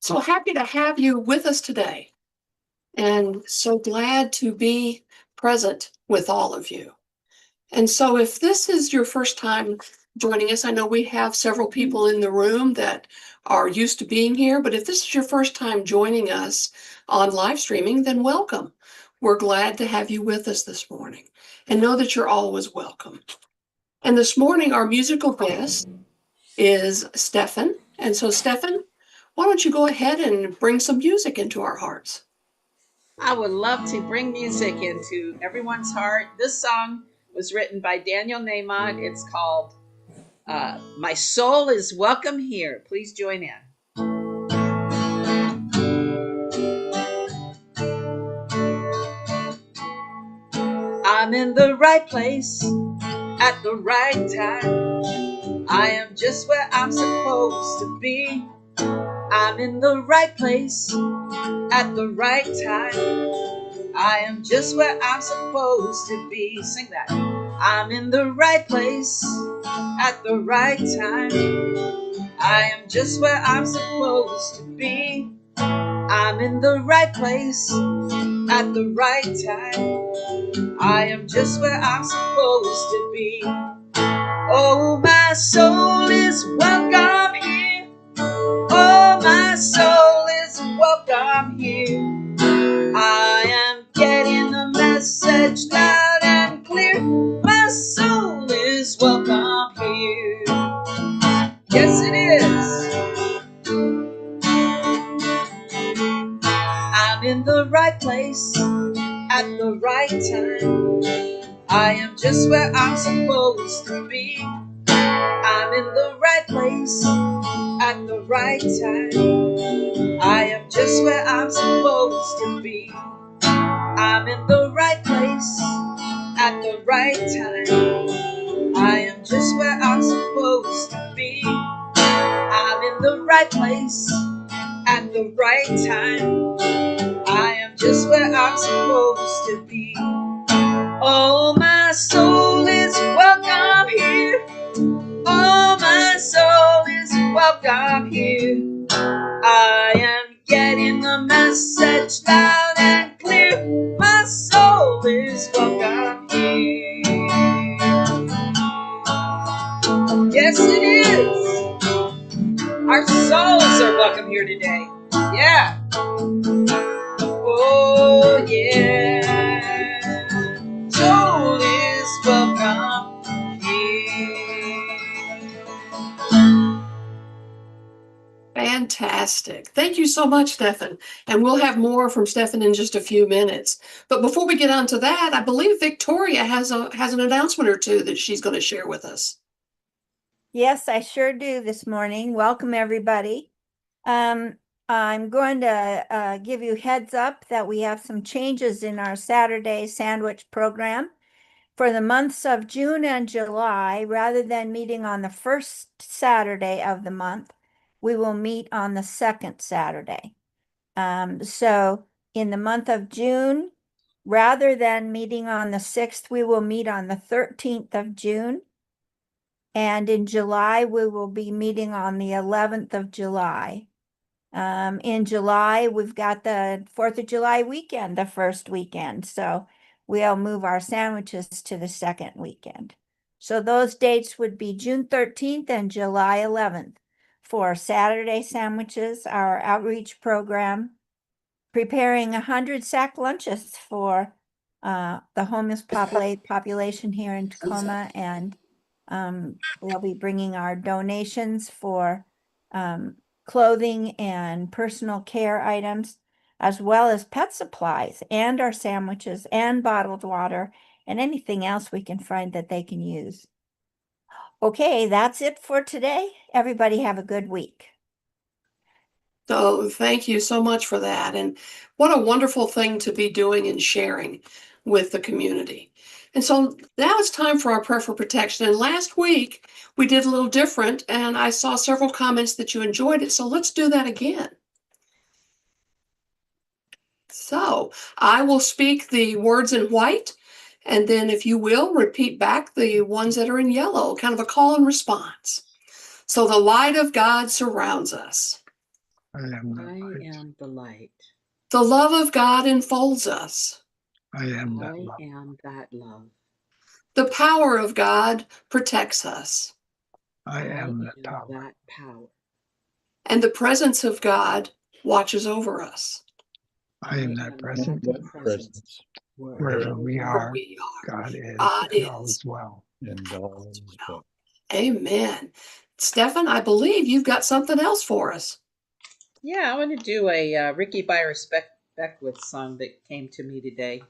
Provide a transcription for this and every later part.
So happy to have you with us today, and so glad to be present with all of you. And so, if this is your first time joining us, I know we have several people in the room that are used to being here, but if this is your first time joining us on live streaming, then welcome. We're glad to have you with us this morning, and know that you're always welcome. And this morning, our musical guest is Stefan. And so, Stefan, why don't you go ahead and bring some music into our hearts? I would love to bring music into everyone's heart. This song was written by Daniel Naymont. It's called My Soul is Welcome Here. Please join in. I'm in the right place at the right time. I am just where I'm supposed to be. I'm in the right place at the right time. I am just where I'm supposed to be. Sing that. I'm in the right place at the right time. I am just where I'm supposed to be. I'm in the right place at the right time. I am just where I'm supposed to be. Oh, my soul is welcome here. Oh, my soul is welcome here. I am getting the message loud and clear. My soul is welcome here. Yes, it is. I'm in the right place at the right time. I am just where I'm supposed to be. I'm in the right place at the right time. I am just where I'm supposed to be. I'm in the right place at the right time. I am just where I'm supposed to be. I'm in the right place at the right time. I am just where I'm supposed to be. Oh, my soul is welcome here. Oh, my soul is welcome here. I am getting the message loud and clear. My soul is welcome here. Yes, it is. Our souls are welcome here today. Yeah. Oh, yeah. Soul is welcome here. Fantastic. Thank you so much, Stefan. And we'll have more from Stefan in just a few minutes. But before we get on to that, I believe Victoria has an announcement or two that she's going to share with us. Yes, I sure do this morning. Welcome, everybody. I'm going to give you heads up that we have some changes in our Saturday sandwich program. For the months of June and July, rather than meeting on the first Saturday of the month, we will meet on the second Saturday. So in the month of June, rather than meeting on the 6th, we will meet on the 13th of June. And in July, we will be meeting on the 11th of July. In July, we've got the 4th of July weekend, the first weekend. So we'll move our sandwiches to the second weekend. So those dates would be June 13th and July 11th for Saturday sandwiches, our outreach program, preparing 100 sack lunches for the homeless population here in Tacoma, and we'll be bringing our donations for clothing and personal care items, as well as pet supplies and our sandwiches and bottled water and anything else we can find that they can use. Okay, that's it for today. Everybody have a good week. So thank you so much for that. And what a wonderful thing to be doing and sharing with the community. And so now it's time for our prayer for protection. And last week we did a little different, and I saw several comments that you enjoyed it. So let's do that again. So I will speak the words in white, and then if you will, repeat back the ones that are in yellow, kind of a call and response. So the light of God surrounds us. I am the I light. am the light. The love of God enfolds us. I am that I love. am that love. The power of God protects us. I am that am power. that power. And the presence of God watches over us. I am that present. presence. Wherever we Where are, we are. God is, God and all is. is well. And all is well. Amen. Stefan, I believe you've got something else for us. Yeah, I want to do a Ricky Byers Beckwith song that came to me today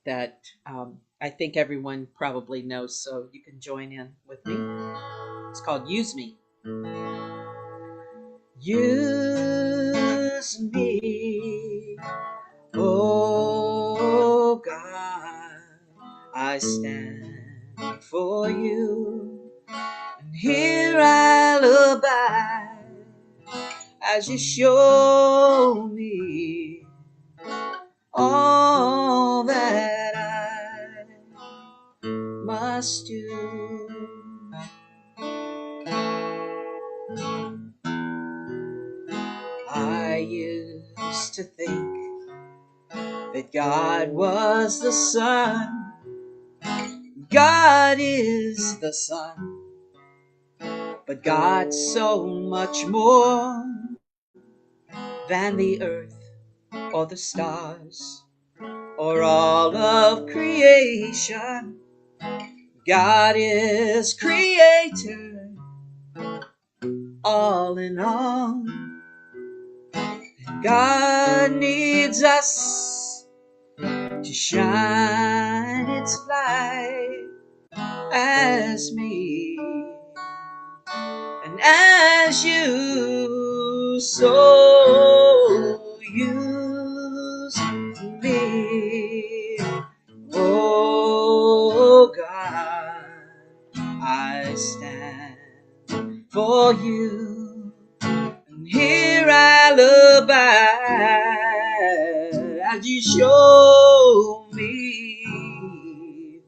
that I think everyone probably knows, so you can join in with me. It's called Use Me. Use me, oh God, I stand for you, and here I'll abide as you show me all that I must do. I used to think that God was the sun, God is the sun, but God's so much more than the earth or the stars or all of creation. God is creator, all in all. God needs us to shine its light as me and as you, so use me, oh God, I stand for you, and here I'll abide as you show me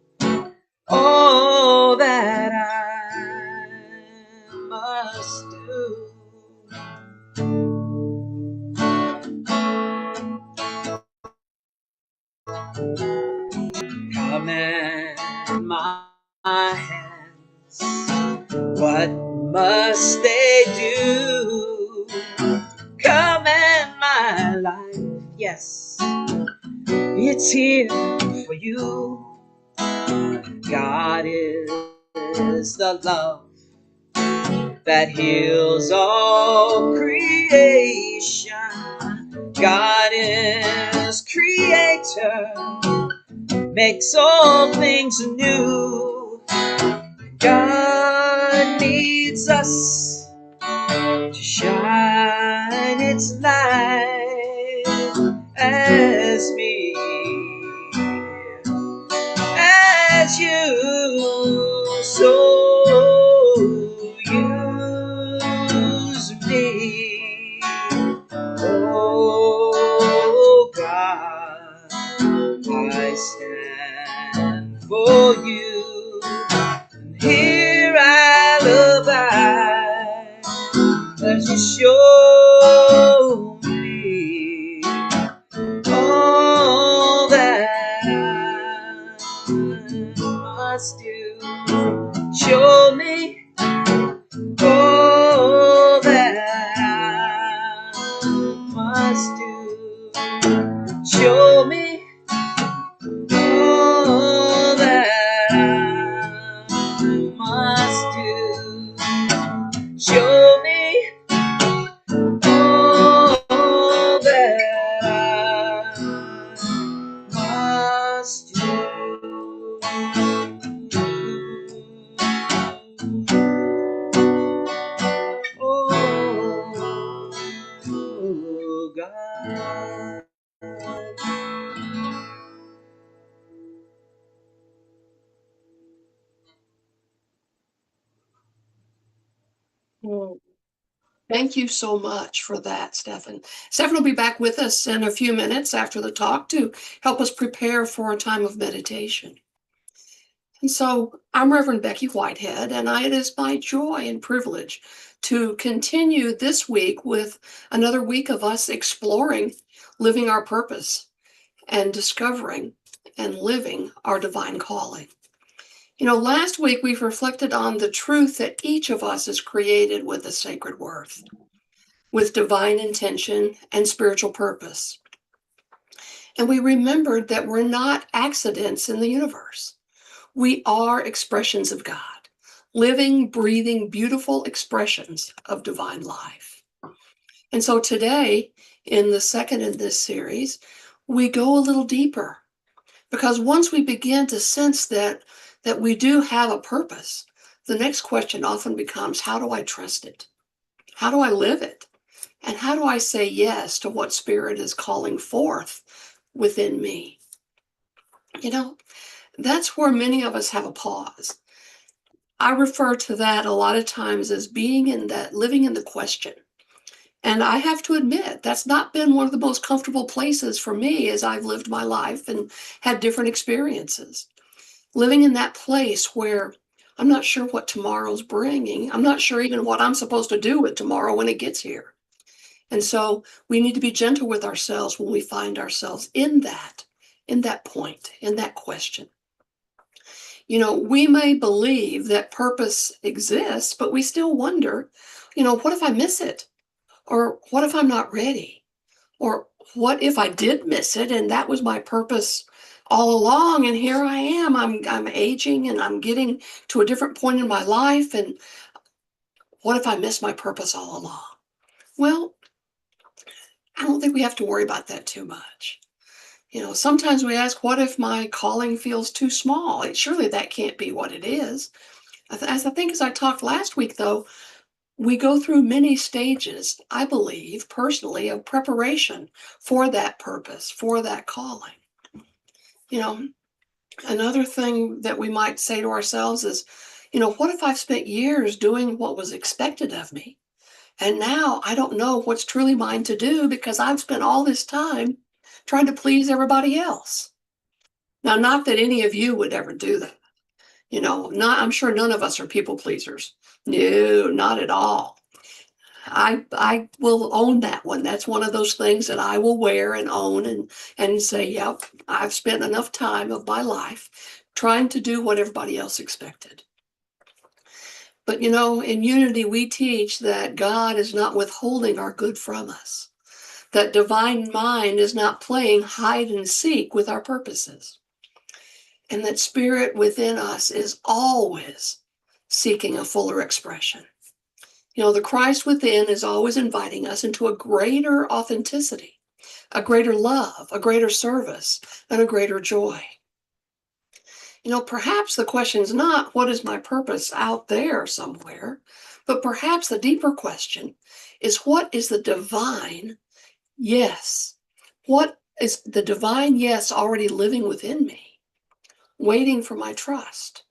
all that I must do. Command my hands, what must they do? Command my life, yes, it's here for you. God is the love that heals all creation. God is creator, makes all things new. God needs us to shine its light as me, as you, so use me, oh God, I stand for you, and here I'll abide as you show me all that I must do. Show me all that I must do. Show me all that I must do. Show me all that I must do. Oh, God. Thank you so much for that, Stefan. Stefan will be back with us in a few minutes after the talk to help us prepare for a time of meditation. And so I'm Reverend Becky Whitehead, and it is my joy and privilege to continue this week with another week of us exploring living our purpose and discovering and living our divine calling. Last week we've reflected on the truth that each of us is created with a sacred worth, with divine intention and spiritual purpose. And we remembered that we're not accidents in the universe. We are expressions of God, living, breathing, beautiful expressions of divine life. And so today, in the second in this series, we go a little deeper, because once we begin to sense that we do have a purpose, the next question often becomes, how do I trust it? How do I live it? And how do I say yes to what Spirit is calling forth within me? That's where many of us have a pause. I refer to that a lot of times as being in that, living in the question. And I have to admit, that's not been one of the most comfortable places for me as I've lived my life and had different experiences. Living in that place where I'm not sure what tomorrow's bringing. I'm not sure even what I'm supposed to do with tomorrow when it gets here. And so we need to be gentle with ourselves when we find ourselves in that point, in that question. We may believe that purpose exists, but we still wonder, what if I miss it? Or what if I'm not ready? Or what if I did miss it and that was my purpose all along, and here I am, I'm aging and I'm getting to a different point in my life, and what if I missed my purpose all along? Well, I don't think we have to worry about that too much. Sometimes we ask, what if my calling feels too small? Surely that can't be what it is. As I talked last week, though, we go through many stages, I believe, personally, of preparation for that purpose, for that calling. Another thing that we might say to ourselves is, what if I've spent years doing what was expected of me? And now I don't know what's truly mine to do because I've spent all this time trying to please everybody else. Now, not that any of you would ever do that. I'm sure none of us are people pleasers. No, not at all. I will own that one. That's one of those things that I will wear and own and say, yep, I've spent enough time of my life trying to do what everybody else expected. But in Unity, we teach that God is not withholding our good from us, that divine mind is not playing hide and seek with our purposes, and that Spirit within us is always seeking a fuller expression. The Christ within is always inviting us into a greater authenticity, a greater love, a greater service, and a greater joy. Perhaps the question is not, what is my purpose out there somewhere? But perhaps the deeper question is, what is the divine yes? What is the divine yes already living within me, waiting for my trust?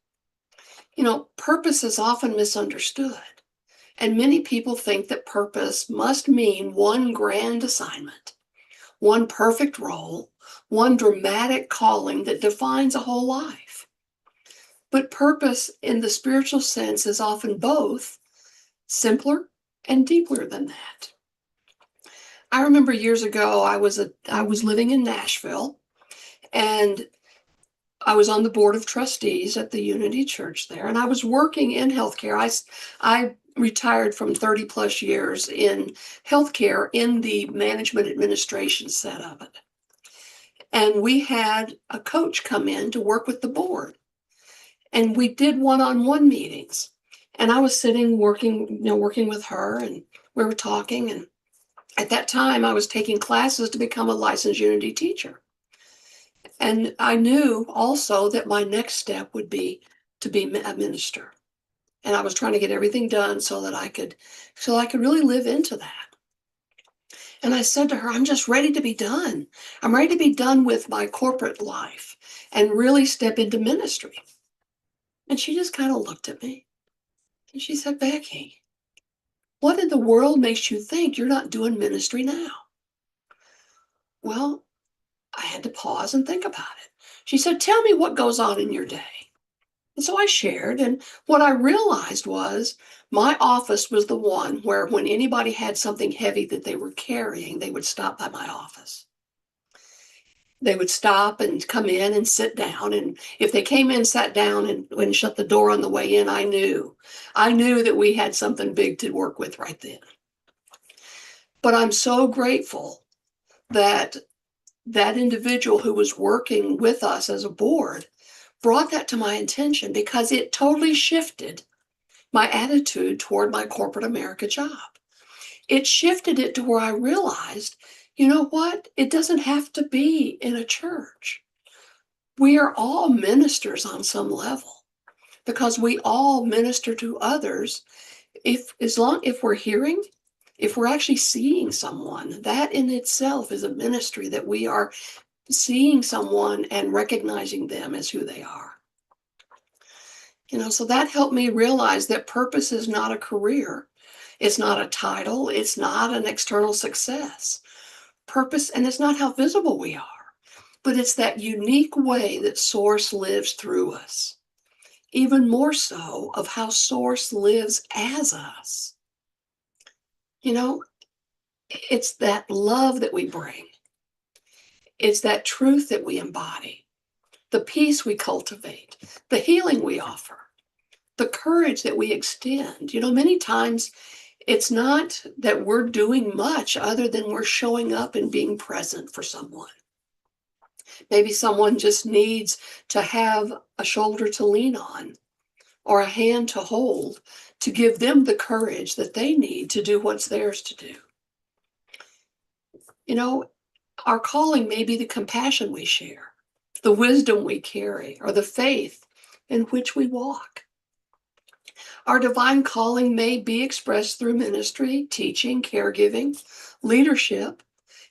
Purpose is often misunderstood. And many people think that purpose must mean one grand assignment, one perfect role, one dramatic calling that defines a whole life. But purpose in the spiritual sense is often both simpler and deeper than that. I remember years ago, I was living in Nashville, and I was on the board of trustees at the Unity Church there, and I was working in healthcare. I retired from 30 plus years in healthcare in the management administration set of it. And we had a coach come in to work with the board. And we did one-on-one meetings. And I was sitting working with her, and we were talking. And at that time, I was taking classes to become a licensed Unity teacher. And I knew also that my next step would be to be a minister. And I was trying to get everything done so that I could really live into that. And I said to her, I'm just ready to be done. I'm ready to be done with my corporate life and really step into ministry. And she just kind of looked at me and she said, Becky, what in the world makes you think you're not doing ministry now? Well, I had to pause and think about it. She said, tell me what goes on in your day. And so I shared, and what I realized was my office was the one where when anybody had something heavy that they were carrying, they would stop by my office. They would stop and come in and sit down. And if they came in, sat down and shut the door on the way in, I knew that we had something big to work with right then. But I'm so grateful that that individual who was working with us as a board brought that to my attention, because it totally shifted my attitude toward my corporate America job. It shifted it to where I realized, you know what? It doesn't have to be in a church. We are all ministers on some level, because we all minister to others. If we're hearing, if we're actually seeing someone, that in itself is a ministry, that we are seeing someone and recognizing them as who they are. So that helped me realize that purpose is not a career. It's not a title. It's not an external success. Purpose, and it's not how visible we are, but it's that unique way that Source lives through us. Even more so of how Source lives as us. It's that love that we bring. It's that truth that we embody, the peace we cultivate, the healing we offer, the courage that we extend. Many times it's not that we're doing much other than we're showing up and being present for someone. Maybe someone just needs to have a shoulder to lean on or a hand to hold, to give them the courage that they need to do what's theirs to do. Our calling may be the compassion we share, the wisdom we carry, or the faith in which we walk. Our divine calling may be expressed through ministry, teaching, caregiving, leadership.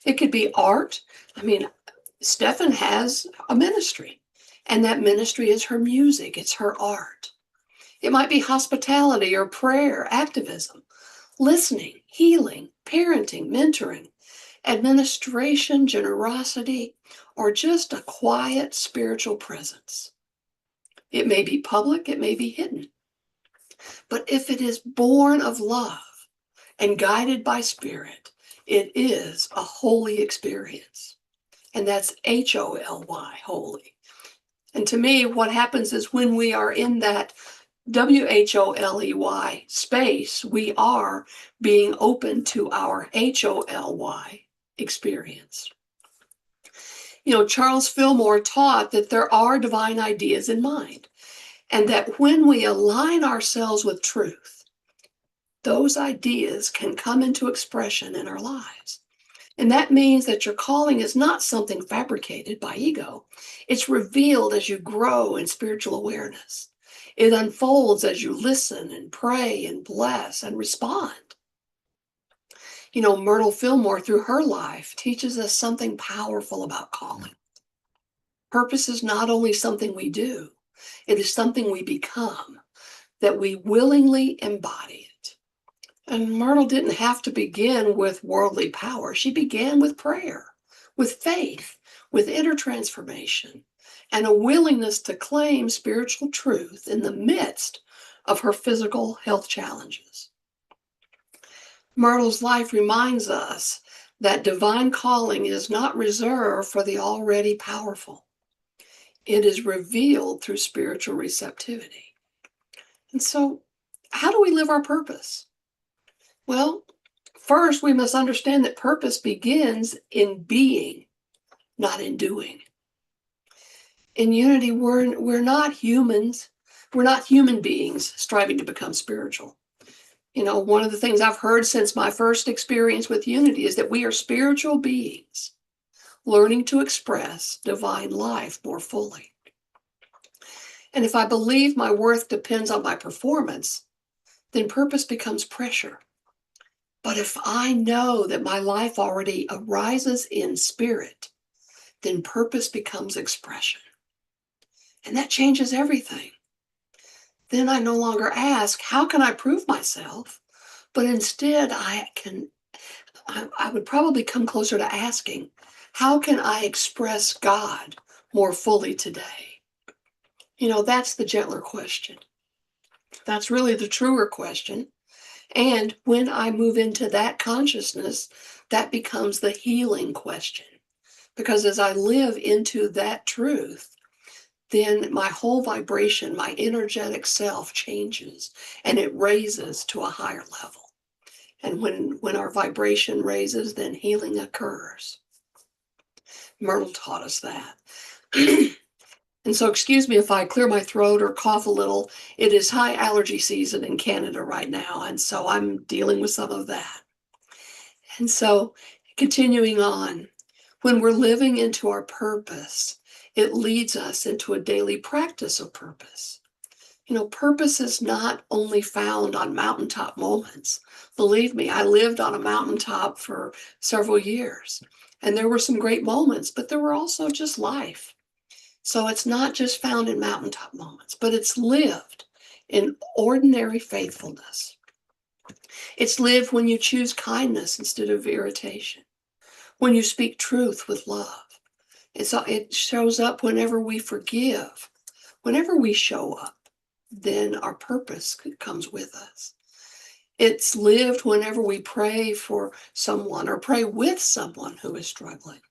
It could be art. Stefan has a ministry, and that ministry is her music, it's her art. It might be hospitality or prayer, activism, listening, healing, parenting, mentoring, administration, generosity, or just a quiet spiritual presence. It may be public, it may be hidden. But if it is born of love and guided by Spirit, it is a holy experience. And that's Holy, holy. And to me, what happens is when we are in that WHOLEY space, we are being open to our HOLY experience. Charles Fillmore taught that there are divine ideas in mind, and that when we align ourselves with truth, those ideas can come into expression in our lives. And that means that your calling is not something fabricated by ego. It's revealed as you grow in spiritual awareness. It unfolds as you listen and pray and bless and respond. Myrtle Fillmore, through her life, teaches us something powerful about calling. Purpose is not only something we do, it is something we become, that we willingly embody it. And Myrtle didn't have to begin with worldly power. She began with prayer, with faith, with inner transformation, and a willingness to claim spiritual truth in the midst of her physical health challenges. Myrtle's life reminds us that divine calling is not reserved for the already powerful. It is revealed through spiritual receptivity. And so, how do we live our purpose? Well, first, we must understand that purpose begins in being, not in doing. In unity, we're not humans. We're not human beings striving to become spiritual. One of the things I've heard since my first experience with unity is that we are spiritual beings learning to express divine life more fully. And if I believe my worth depends on my performance, then purpose becomes pressure. But if I know that my life already arises in spirit, then purpose becomes expression. And that changes everything. Then I no longer ask, how can I prove myself? But instead, I would probably come closer to asking, how can I express God more fully today? That's the gentler question. That's really the truer question. And when I move into that consciousness, that becomes the healing question. Because as I live into that truth, then my whole vibration, my energetic self changes and it raises to a higher level. And when our vibration raises, then healing occurs. Myrtle taught us that. And so, excuse me if I clear my throat or cough a little. It is high allergy season in Canada right now, and so I'm dealing with some of that. And so, continuing on, when we're living into our purpose, it leads us into a daily practice of purpose. Purpose is not only found on mountaintop moments. Believe me, I lived on a mountaintop for several years, and there were some great moments, but there were also just life. So it's not just found in mountaintop moments, but it's lived in ordinary faithfulness. It's lived when you choose kindness instead of irritation, when you speak truth with love. It shows up whenever we forgive, whenever we show up, then our purpose comes with us. It's lived whenever we pray for someone or pray with someone who is struggling.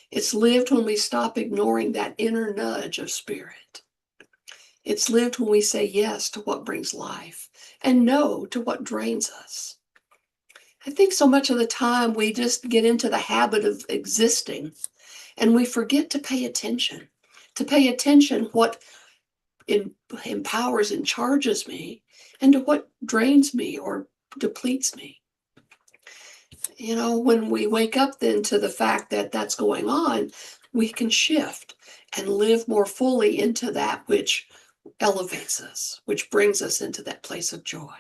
It's lived when we stop ignoring that inner nudge of spirit. It's lived when we say yes to what brings life and no to what drains us. I think so much of the time we just get into the habit of existing and we forget to pay attention what empowers and charges me and to what drains me or depletes me. When we wake up then to the fact that that's going on, we can shift and live more fully into that which elevates us, which brings us into that place of joy.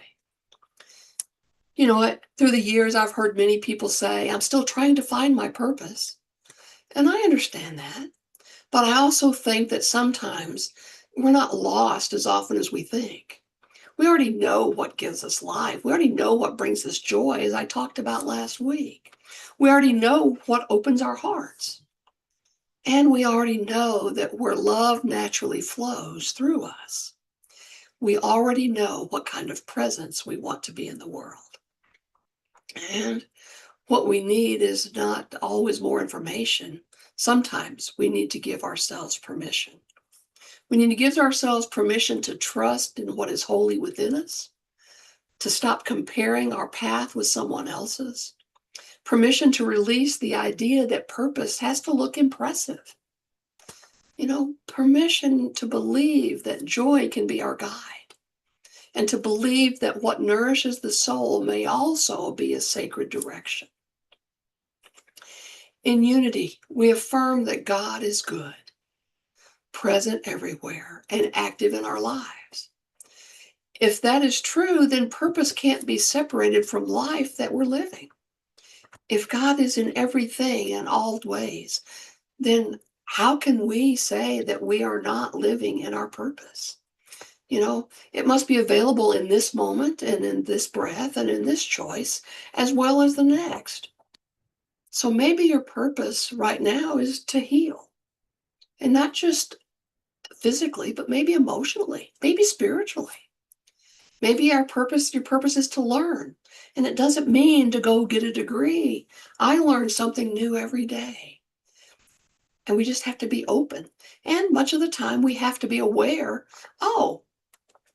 Through the years, I've heard many people say, I'm still trying to find my purpose. And I understand that. But I also think that sometimes we're not lost as often as we think. We already know what gives us life. We already know what brings us joy, as I talked about last week. We already know what opens our hearts. And we already know that where love naturally flows through us. We already know what kind of presence we want to be in the world. And what we need is not always more information. Sometimes we need to give ourselves permission. We need to give ourselves permission to trust in what is holy within us, to stop comparing our path with someone else's, permission to release the idea that purpose has to look impressive. Permission to believe that joy can be our guide, and to believe that what nourishes the soul may also be a sacred direction. In unity, we affirm that God is good, present everywhere, and active in our lives. If that is true, then purpose can't be separated from life that we're living. If God is in everything in all ways, then how can we say that we are not living in our purpose? It must be available in this moment and in this breath and in this choice, as well as the next. So maybe your purpose right now is to heal, and not just physically, but maybe emotionally, maybe spiritually. Maybe your purpose is to learn. And it doesn't mean to go get a degree. I learn something new every day. And we just have to be open. And much of the time we have to be aware, oh,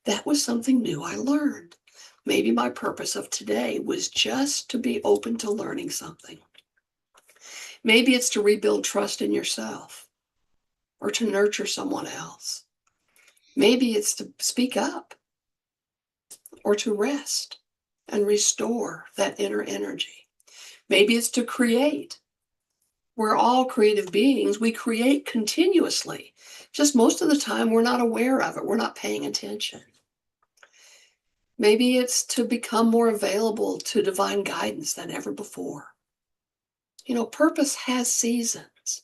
that was something new I learned. Maybe my purpose of today was just to be open to learning something. Maybe it's to rebuild trust in yourself or to nurture someone else. Maybe it's to speak up or to rest and restore that inner energy. Maybe it's to create. We're all creative beings. We create continuously. Just most of the time, we're not aware of it. We're not paying attention. Maybe it's to become more available to divine guidance than ever before. Purpose has seasons.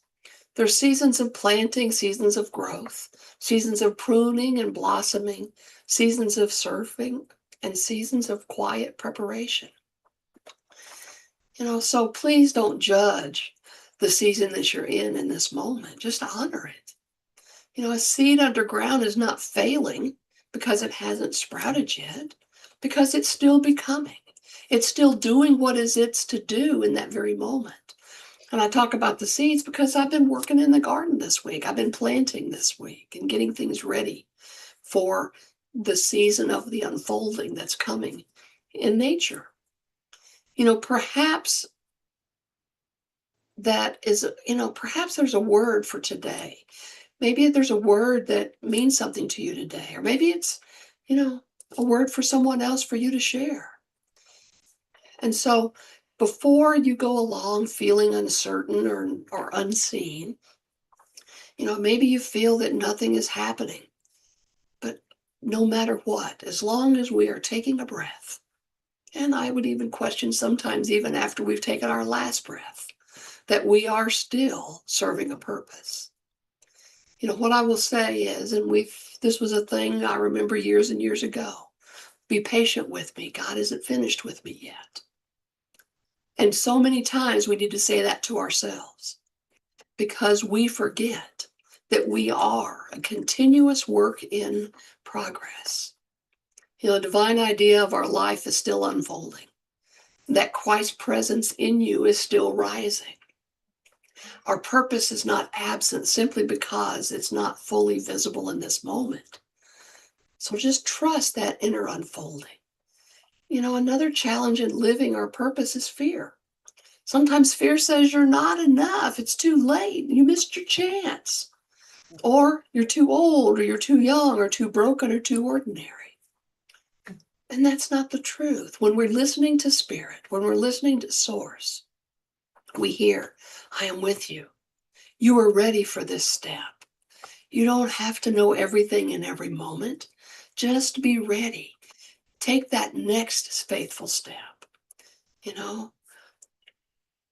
There's seasons of planting, seasons of growth, seasons of pruning and blossoming, seasons of surfing, and seasons of quiet preparation. So please don't judge the season that you're in this moment. Just honor it. A seed underground is not failing because it hasn't sprouted yet, because it's still becoming. It's still doing what is it's to do in that very moment. And I talk about the seeds because I've been working in the garden this week. I've been planting this week and getting things ready for the season of the unfolding that's coming in nature. Perhaps perhaps there's a word for today. Maybe there's a word that means something to you today, or maybe it's, a word for someone else for you to share. And so before you go along feeling uncertain or unseen, maybe you feel that nothing is happening. But no matter what, as long as we are taking a breath, and I would even question sometimes, even after we've taken our last breath, that we are still serving a purpose. What I will say is, and this was a thing I remember years and years ago, be patient with me. God isn't finished with me yet. And so many times we need to say that to ourselves because we forget that we are a continuous work in progress. The divine idea of our life is still unfolding. That Christ's presence in you is still rising. Our purpose is not absent simply because it's not fully visible in this moment. So just trust that inner unfolding. Another challenge in living our purpose is fear. Sometimes fear says you're not enough. It's too late. You missed your chance. Or you're too old, or you're too young, or too broken, or too ordinary. And that's not the truth. When we're listening to Spirit, when we're listening to Source, we hear, I am with you. You are ready for this step. You don't have to know everything in every moment. Just be ready. Take that next faithful step.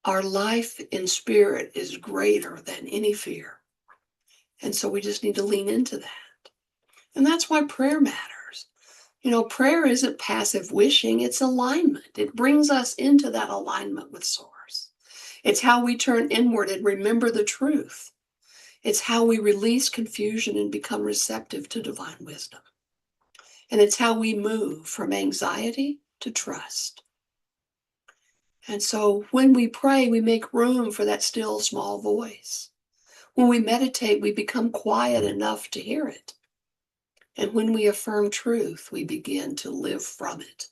Our life in spirit is greater than any fear. And so we just need to lean into that. And that's why prayer matters. Prayer isn't passive wishing, it's alignment. It brings us into that alignment with Source. It's how we turn inward and remember the truth. It's how we release confusion and become receptive to divine wisdom. And it's how we move from anxiety to trust. And so when we pray, we make room for that still small voice. When we meditate, we become quiet enough to hear it. And when we affirm truth, we begin to live from it.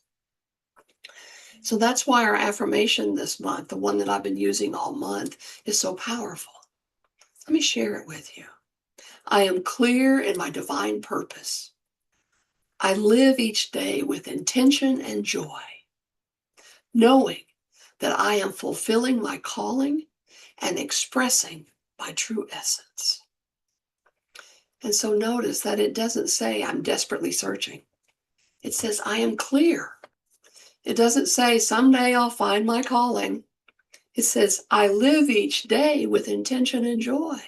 So that's why our affirmation this month, the one that I've been using all month, is so powerful. Let me share it with you. I am clear in my divine purpose. I live each day with intention and joy, knowing that I am fulfilling my calling and expressing my true essence. And so notice that it doesn't say I'm desperately searching. It says I am clear. It doesn't say someday I'll find my calling. It says I live each day with intention and joy.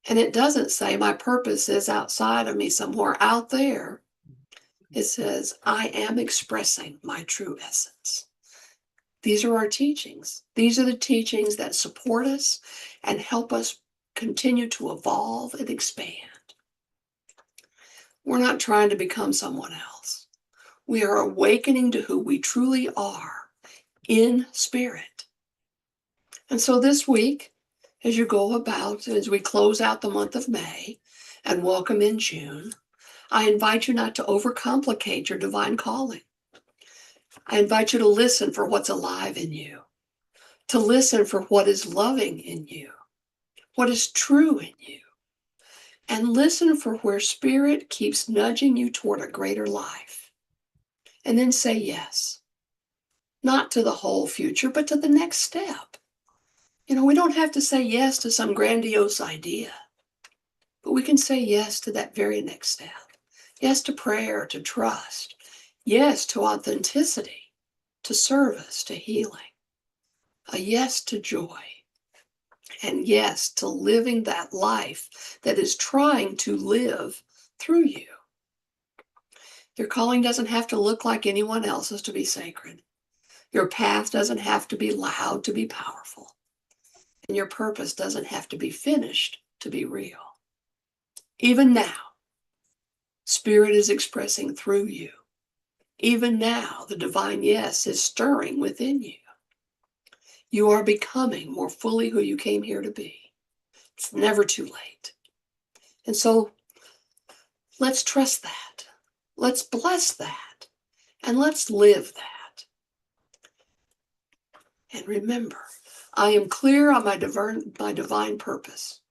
And it doesn't say my purpose is outside of me somewhere out there. It says I am expressing my true essence. These are our teachings. These are the teachings that support us and help us continue to evolve and expand. We're not trying to become someone else. We are awakening to who we truly are in spirit. And so this week, as you go about, as we close out the month of May and welcome in June, I invite you not to overcomplicate your divine calling. I invite you to listen for what's alive in you, to listen for what is loving in you, what is true in you, and listen for where spirit keeps nudging you toward a greater life. And then say yes, not to the whole future, but to the next step. We don't have to say yes to some grandiose idea, but we can say yes to that very next step. Yes to prayer, to trust. Yes to authenticity, to service, to healing. A yes to joy. And yes to living that life that is trying to live through you. Your calling doesn't have to look like anyone else's to be sacred. Your path doesn't have to be loud to be powerful. And your purpose doesn't have to be finished to be real. Even now, Spirit is expressing through you. Even now, the divine yes is stirring within you. You are becoming more fully who you came here to be. It's never too late. And so let's trust that. Let's bless that. And let's live that. And remember, I am clear on my divine purpose.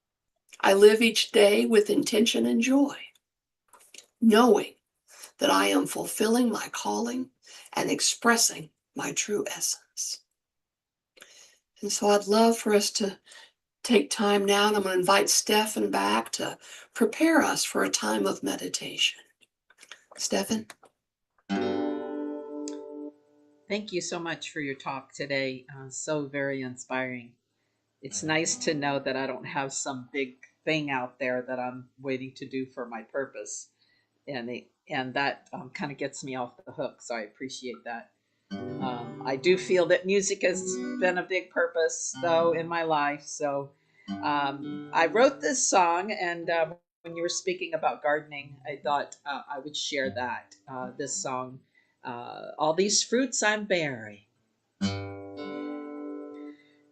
I live each day with intention and joy, knowing that I am fulfilling my calling and expressing my true essence. And so I'd love for us to take time now, and I'm going to invite Stefan back to prepare us for a time of meditation. Stefan? Thank you so much for your talk today. So very inspiring. It's nice to know that I don't have some big thing out there that I'm waiting to do for my purpose, and that kind of gets me off the hook. So I appreciate that. I do feel that music has been a big purpose, though, in my life. So I wrote this song, and when you were speaking about gardening, I thought I would share that. This song, All These Fruits I'm Bearing.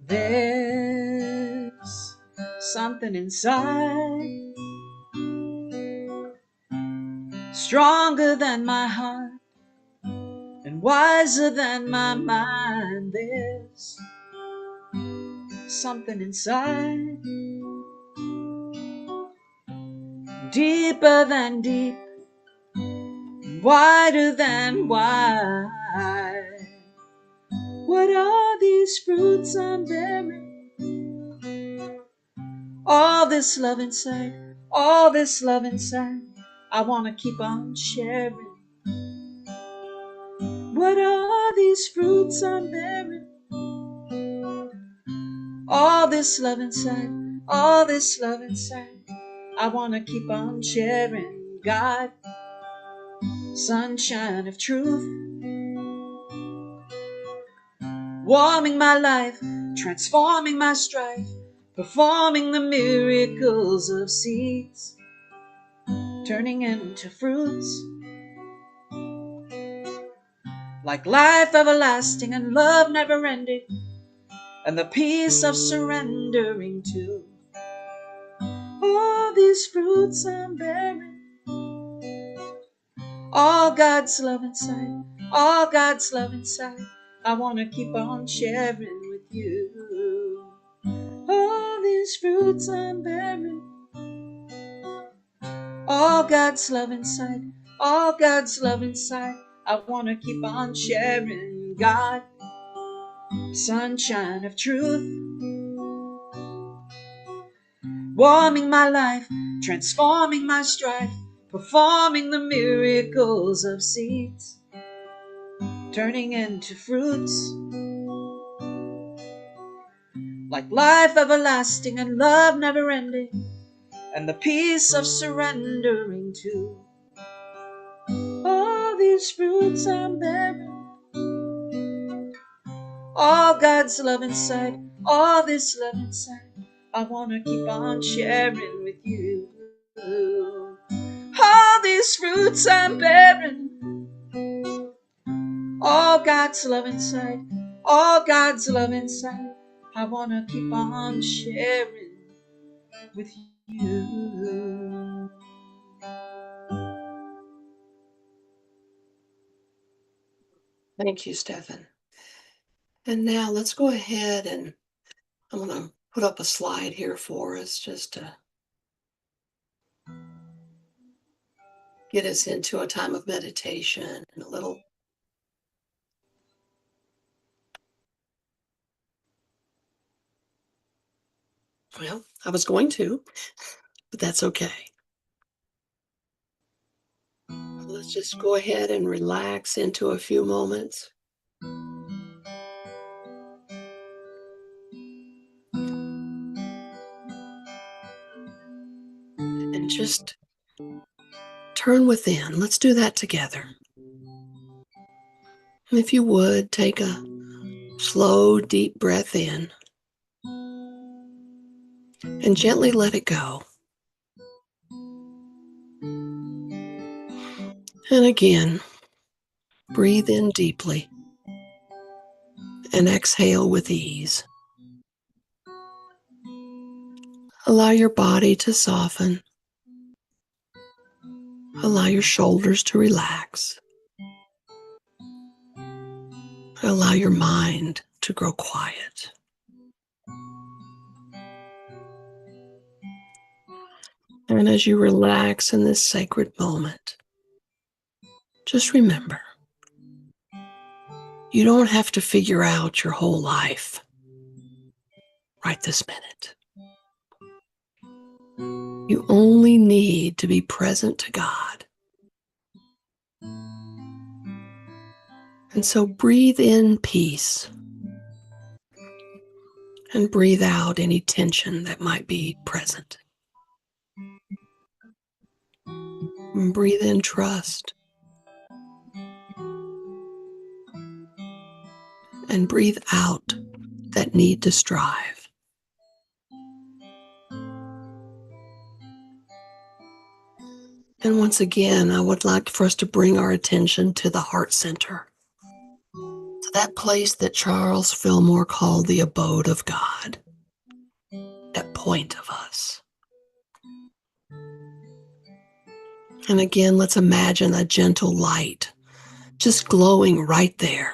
There's something inside, stronger than my heart and wiser than my mind. There's something inside, deeper than deep, wider than wide. What are these fruits I'm bearing? All this love inside, all this love inside, I want to keep on sharing. What are these fruits I'm bearing? All this love inside, all this love inside, I want to keep on sharing. God, sunshine of truth, warming my life, transforming my strife, performing the miracles of seeds, turning into fruits, like life everlasting and love never ending, and the peace of surrendering to all these fruits I'm bearing. All God's love inside, all God's love inside, I want to keep on sharing with you. All these fruits I'm bearing, all God's love inside, all God's love inside, I want to keep on sharing. God, sunshine of truth, warming my life, transforming my strife, performing the miracles of seeds, turning into fruits, like life everlasting and love never ending, and the peace of surrendering to all these fruits I'm bearing. All God's love inside, all this love inside, I want to keep on sharing with you. All these fruits I'm bearing, all God's love inside, all God's love inside, I want to keep on sharing with you. Thank you, Stefan. And now let's go ahead, and I'm going to put up a slide here for us just to get us into a time of meditation and a little. Well, I was going to, but that's okay. Let's just go ahead and relax into a few moments. And just turn within. Let's do that together. And if you would, take a slow, deep breath in and gently let it go. And again, breathe in deeply and exhale with ease. Allow your body to soften. Allow your shoulders to relax. Allow your mind to grow quiet. And as you relax in this sacred moment, just remember, you don't have to figure out your whole life right this minute. You only need to be present to God. And so breathe in peace and breathe out any tension that might be present. And breathe in trust and breathe out that need to strive. And once again, I would like for us to bring our attention to the heart center, to that place that Charles Fillmore called the abode of God, that point of us. And again, let's imagine a gentle light just glowing right there,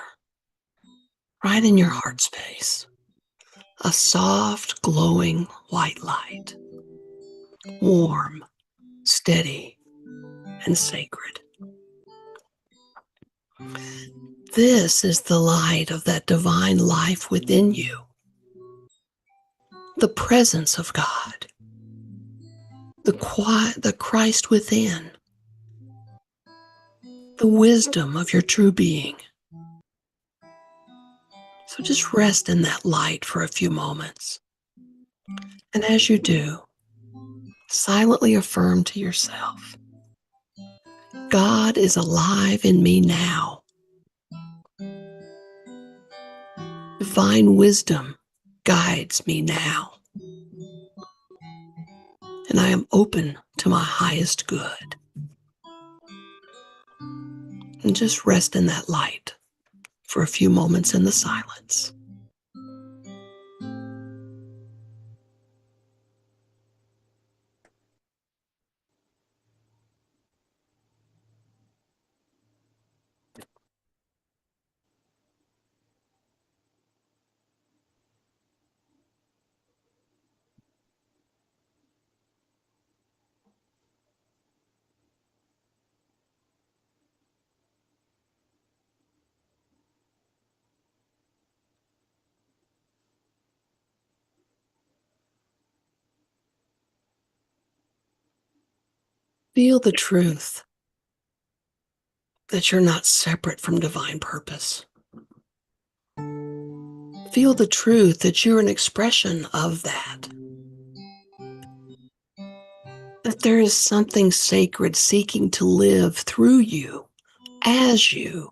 right in your heart space. A soft, glowing white light, warm, steady, and sacred. This is the light of that divine life within you, the presence of God, the Christ within, the wisdom of your true being. So just rest in that light for a few moments. And as you do, silently affirm to yourself, God is alive in me now. Divine wisdom guides me now. And I am open to my highest good. And just rest in that light for a few moments in the silence. Feel the truth that you're not separate from divine purpose. Feel the truth that you're an expression of that. That there is something sacred seeking to live through you, as you.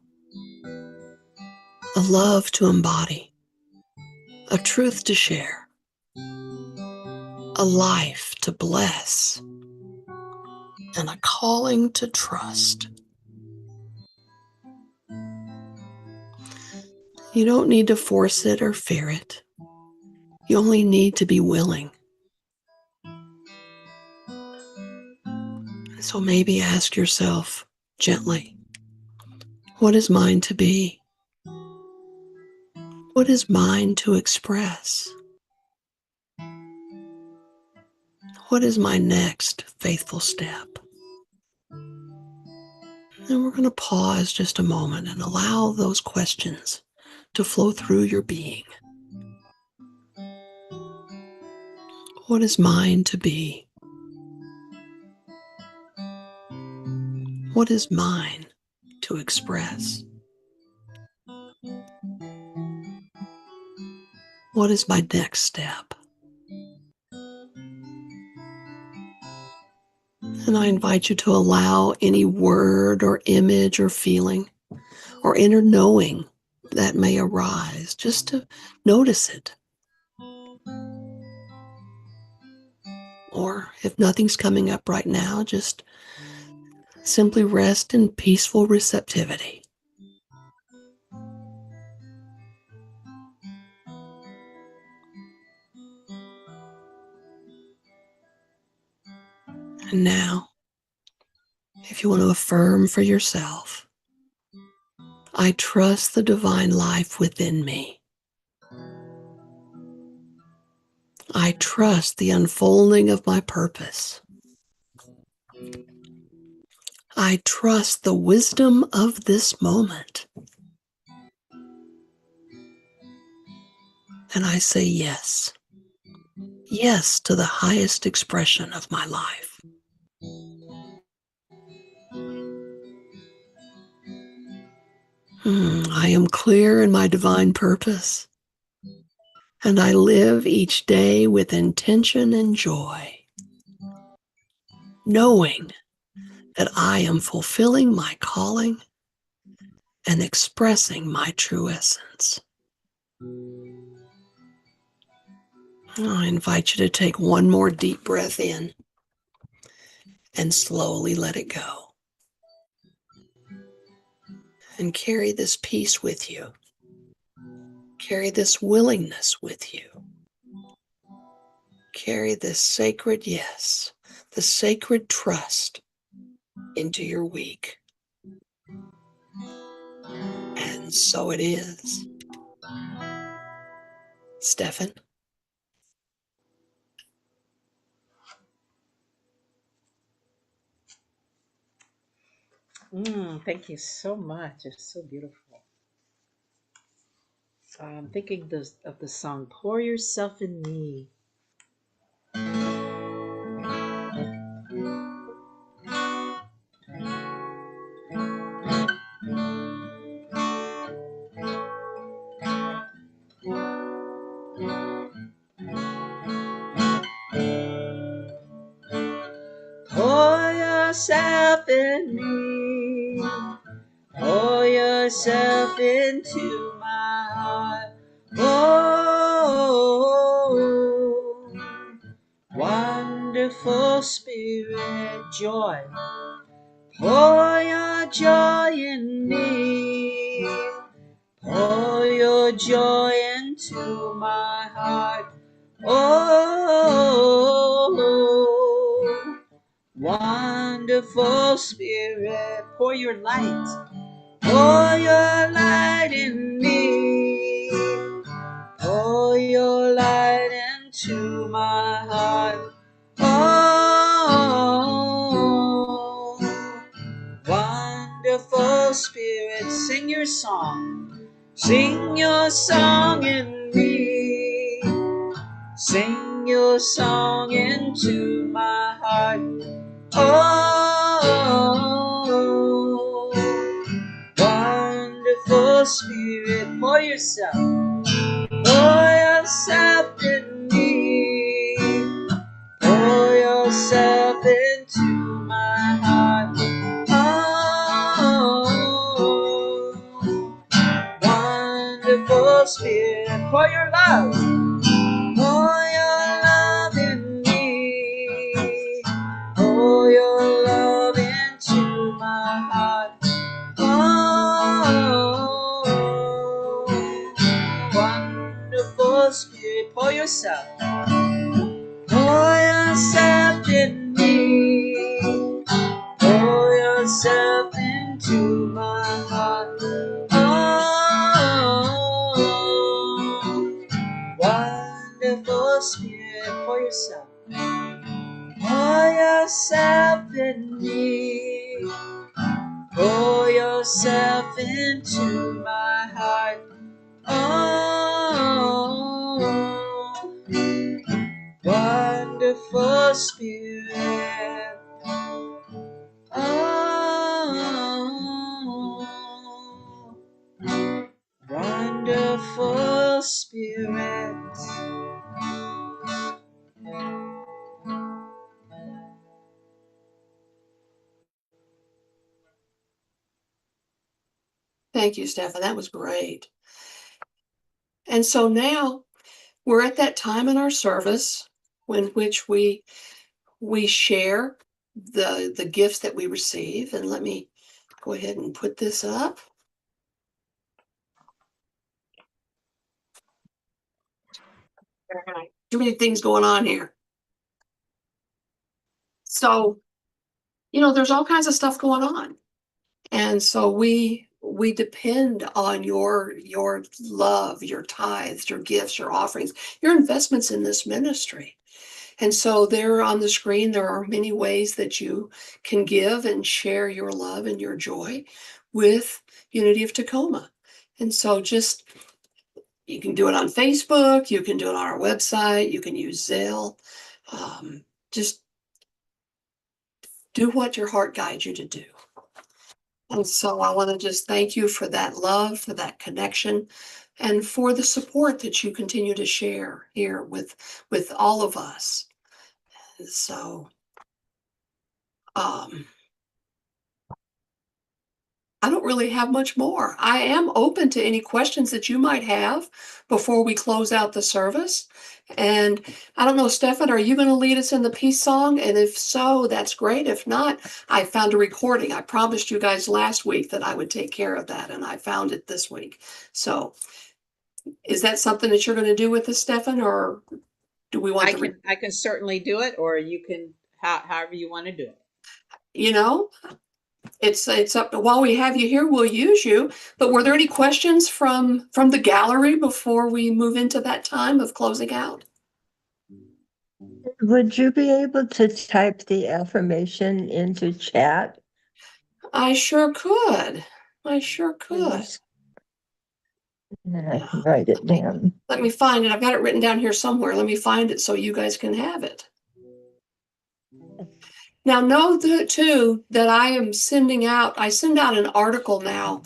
A love to embody, a truth to share, a life to bless, and a calling to trust. You don't need to force it or fear it. You only need to be willing. So maybe ask yourself gently, what is mine to be? What is mine to express? What is my next faithful step? And we're going to pause just a moment and allow those questions to flow through your being. What is mine to be? What is mine to express? What is my next step? And I invite you to allow any word or image or feeling or inner knowing that may arise, just to notice it. Or if nothing's coming up right now, just simply rest in peaceful receptivity. And now, if you want to affirm for yourself, I trust the divine life within me. I trust the unfolding of my purpose. I trust the wisdom of this moment. And I say yes. Yes to the highest expression of my life. I am clear in my divine purpose, and I live each day with intention and joy, knowing that I am fulfilling my calling and expressing my true essence. I invite you to take one more deep breath in and slowly let it go. And carry this peace with you. Carry this willingness with you. Carry this sacred yes, the sacred trust into your week. And so it is. Stefan? Thank you so much. It's so beautiful. I'm thinking of the song Pour Yourself in Me. Pour yourself in me. Pour yourself into my heart. Oh, wonderful Spirit, joy. Pour your joy in me. Pour your joy into my heart. Oh, wonderful Spirit, pour your light. Pour your light in me. Pour your light into my heart. Oh, wonderful Spirit, sing your song. Sing your song in me. Sing your song into my heart. Oh, wonderful Spirit, pour yourself in me. Pour yourself into my heart. Oh, wonderful Spirit, pour your love. Pour your love in me. Pour your love into my heart. Oh, wonderful Spirit, pour yourself. Pour yourself in me. Pour yourself into my heart. Oh, wonderful Spirit, pour yourself. Pour yourself in me. Pour yourself into my heart. Oh, wonderful Spirit. Oh, wonderful Spirit. Thank you, Stefan. That was great. And so now we're at that time in our service when which we share the gifts that we receive. And let me go ahead and put this up. Too many things going on here. So, there's all kinds of stuff going on. And so we depend on your love, your tithes, your gifts, your offerings, your investments in this ministry. And so there on the screen, there are many ways that you can give and share your love and your joy with Unity of Tacoma. And so you can do it on Facebook, you can do it on our website, you can use Zelle. Just do what your heart guides you to do. And so I want to just thank you for that love, for that connection, and for the support that you continue to share here with all of us. And so I don't really have much more. I am open to any questions that you might have before we close out the service. And I don't know, Stefan, are you going to lead us in the peace song? And if so, that's great. If not, I found a recording. I promised you guys last week that I would take care of that, and I found it this week. So is that something that you're going to do with us, Stefan, or do we want I can certainly do it, or you can, however you want to do it. It's up to, while we have you here, we'll use you. But were there any questions from the gallery before we move into that time of closing out? Would you be able to type the affirmation into chat? I sure could. Please. And then I can write it down. Let me find it. I've got it written down here somewhere. Let me find it so you guys can have it. Now, know too that I send out an article now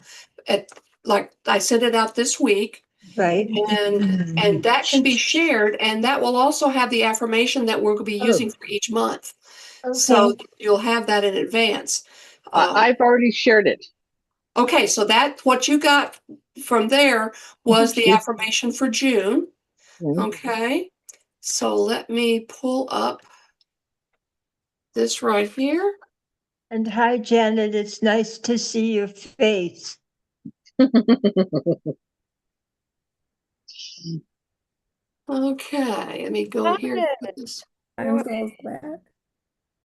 I sent it out this week. Right. And that can be shared, and that will also have the affirmation that we're going to be using for each month. Okay. So you'll have that in advance. I've already shared it. Okay, so that what you got from there was the affirmation for June. Okay, so let me pull up this right here. And hi, Janet. It's nice to see your face. Okay, let me go here. I'm so glad.